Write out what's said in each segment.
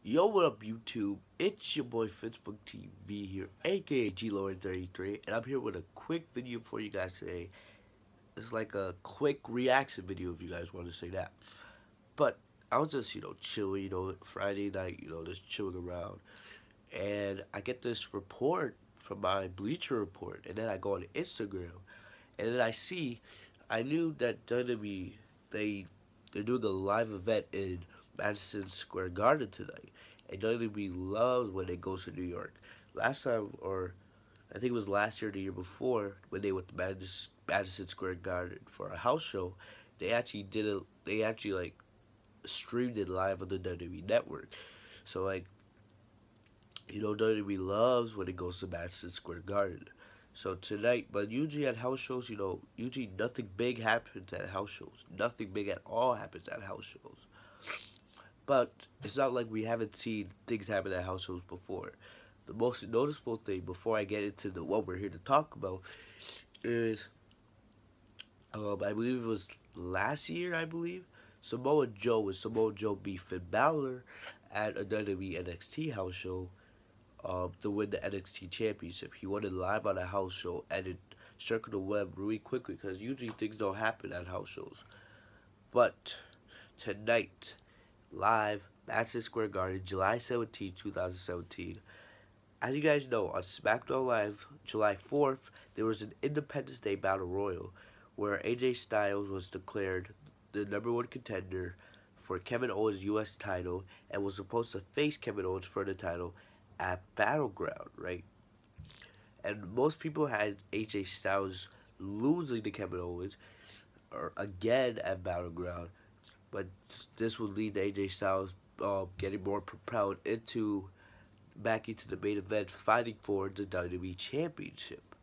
Yo, what up, YouTube? It's your boy Facebook TV here, aka GLower33, and I'm here with a quick video for you guys today. It's like a quick reaction video if you guys want to say that. But I was just, chilling, Friday night, just chilling around, and I get this report from my Bleacher Report, and then I go on Instagram, and then I knew that WWE, they're doing a live event in Madison Square Garden tonight, and WWE loves when it goes to New York. Last time, or I think it was last year, or the year before, when they went to Madison Square Garden for a house show, they actually did it. They actually like streamed it live on the WWE Network. So like WWE loves when it goes to Madison Square Garden. So tonight, but usually at house shows, usually nothing big happens at house shows. Nothing big at all happens at house shows. But it's not like we haven't seen things happen at house shows before. The most noticeable thing, before I get into what we're here to talk about, is I believe it was last year. I believe Samoa Joe beat Finn Balor at a WWE NXT house show to win the NXT Championship. He won it live on a house show, and it circled the web really quickly because usually things don't happen at house shows. But tonight, live, Madison Square Garden, July 17, 2017. As you guys know, on SmackDown Live, July 4th, there was an Independence Day Battle Royal where AJ Styles was declared the #1 contender for Kevin Owens' U.S. title and was supposed to face Kevin Owens for the title at Battleground, right? And most people had AJ Styles losing to Kevin Owens or again at Battleground, but this would lead to AJ Styles getting more propelled back into the main event, fighting for the WWE Championship.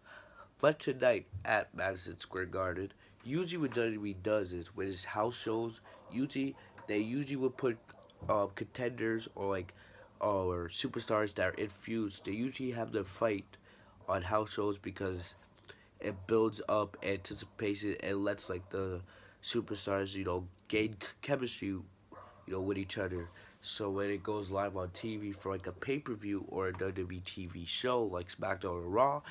But tonight at Madison Square Garden, usually what WWE does is when it's house shows, they usually would put contenders or superstars that are infused. They usually have them fight on house shows because it builds up anticipation and lets like the superstars gain chemistry with each other. So when it goes live on TV for like a pay-per-view or a WWE TV show like SmackDown or Raw,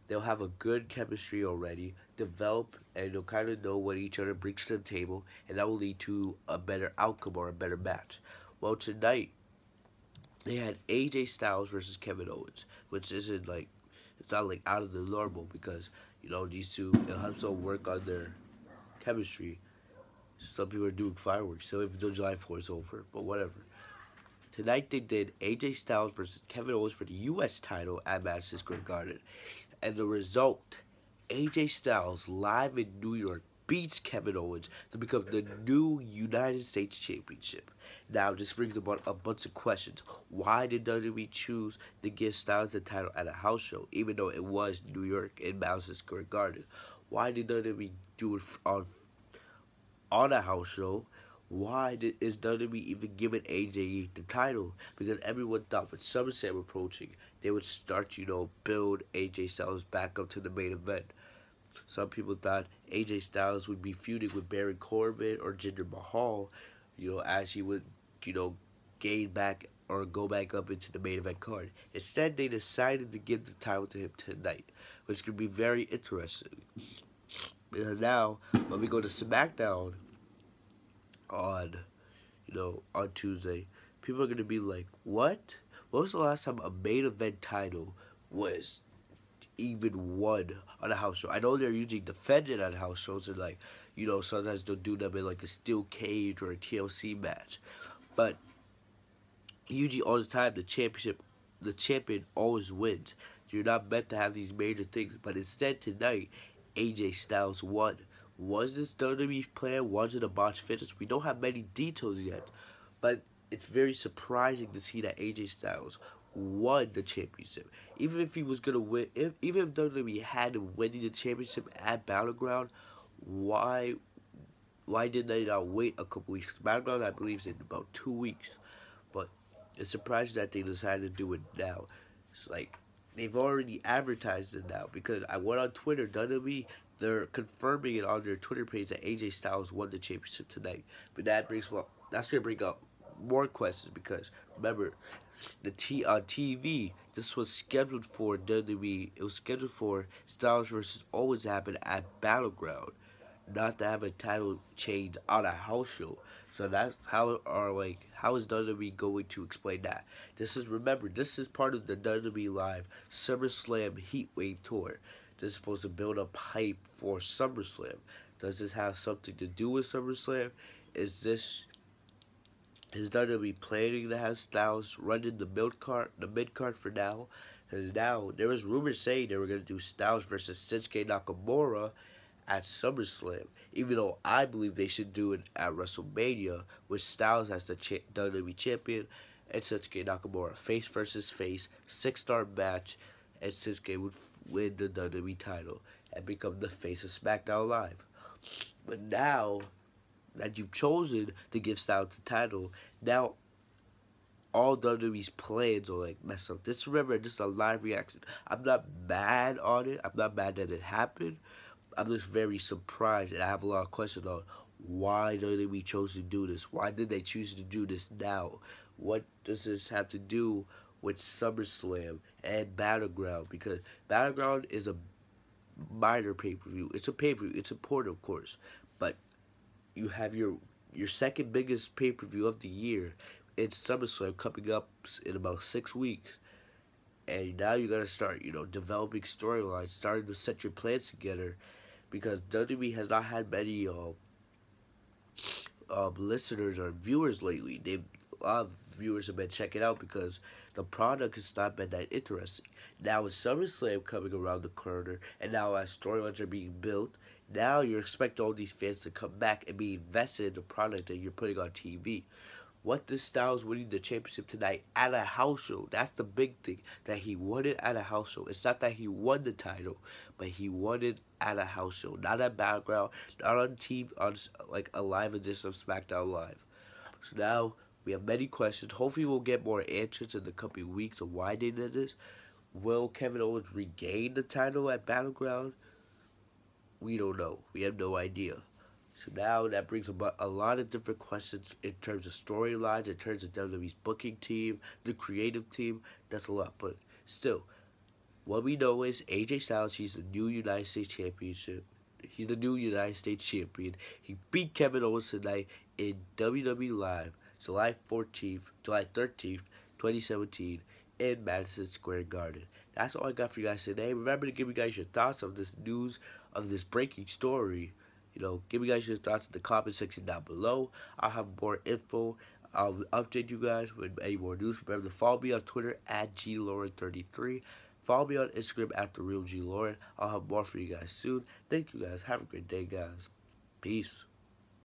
they'll have a good chemistry already develop, and they'll kind of know what each other brings to the table, and that will lead to a better outcome or a better match. Well, tonight they had AJ Styles versus Kevin Owens, which isn't like, it's not like out of the normal because these two, it helps them work on their chemistry. Some people are doing fireworks, so if the July 4th is over, but whatever. Tonight they did AJ Styles versus Kevin Owens for the U.S. title at Madison Square Garden. And the result, AJ Styles live in New York beats Kevin Owens to become the new United States Championship. Now, this brings about a bunch of questions. Why did WWE choose to give Styles the title at a house show, even though it was New York in Madison Square Garden? Why did WWE do it on a house show? Is WWE even giving AJ the title? Because everyone thought with SummerSlam approaching, they would start, build AJ Styles back up to the main event. Some people thought AJ Styles would be feuding with Baron Corbin or Jinder Mahal, as he would, gain back or go back up into the main event card. Instead, they decided to give the title to him tonight, which could be very interesting. Because now, when we go to SmackDown on, on Tuesday, people are going to be like, what? When was the last time a main event title was even won on a house show? I know they're usually defended on house shows and sometimes they'll do them in like a steel cage or a TLC match. But usually all the time the champion always wins. You're not meant to have these major things, but instead tonight, AJ Styles won. Was this WWE's plan? Was it a botch finish? We don't have many details yet, but it's very surprising to see that AJ Styles won the championship. Even if he was gonna win, even if WWE had him winning the championship at Battleground, why did they not wait a couple weeks? Battleground, I believe, is in about 2 weeks, but it's surprising that they decided to do it now. It's like they've already advertised it now because I went on Twitter, WWE, they're confirming it on their Twitter page that AJ Styles won the championship tonight. But that's gonna bring up more questions because remember the on TV. This was scheduled for WWE. It was scheduled for Styles versus Owens to happen at Battleground, not to have a title change on a house show. So that's how is WWE going to explain that? This is remember this is part of the WWE Live SummerSlam Heatwave tour. This is supposed to build up hype for SummerSlam. Does this have something to do with SummerSlam? Is this is WWE planning to have Styles running the mid card for now? Because now there was rumors saying they were going to do Styles versus Shinsuke Nakamura at SummerSlam, even though I believe they should do it at WrestleMania with Styles as the WWE champion and Shinsuke Nakamura face versus face, 6-star match, and Shinsuke would win the WWE title and become the face of SmackDown Live. But now that you've chosen to give Styles the title, now all WWE's plans are like messed up. Just remember, just a live reaction. I'm not mad on it. I'm not mad that it happened. I'm just very surprised, and I have a lot of questions on why WWE chose to do this. Why did they choose to do this now? What does this have to do with SummerSlam and Battleground? Because Battleground is a minor pay-per-view. It's a pay-per-view. It's important, of course, but you have your second biggest pay-per-view of the year. It's SummerSlam coming up in about 6 weeks. And now you gotta start, developing storylines, starting to set your plans together, because WWE has not had many listeners or viewers lately. A lot of viewers have been checking out because the product has not been that interesting. Now with SummerSlam coming around the corner, and now as storylines are being built, now you're expecting all these fans to come back and be invested in the product that you're putting on TV. What does Styles winning the championship tonight at a house show? That's the big thing, that he won it at a house show. It's not that he won the title, but he won it at a house show, not at Battleground, not on TV, on like a live edition of SmackDown Live. So now we have many questions. Hopefully, we'll get more answers in the coming weeks of why they did this. Will Kevin Owens regain the title at Battleground? We don't know. We have no idea. So now that brings about a lot of different questions in terms of storylines, in terms of WWE's booking team, the creative team. That's a lot. But still, what we know is AJ Styles, he's the new United States Championship. He's the new United States Champion. He beat Kevin Owens tonight in WWE Live, July 13th, 2017, in Madison Square Garden. That's all I got for you guys today. Remember to give me guys your thoughts of this news, of this breaking story. Give me guys your thoughts in the comment section down below. I'll have more info. I'll update you guys with any more news. Remember to follow me on Twitter at GLauren33. Follow me on Instagram at TheRealGLauren. I'll have more for you guys soon. Thank you guys. Have a great day, guys. Peace.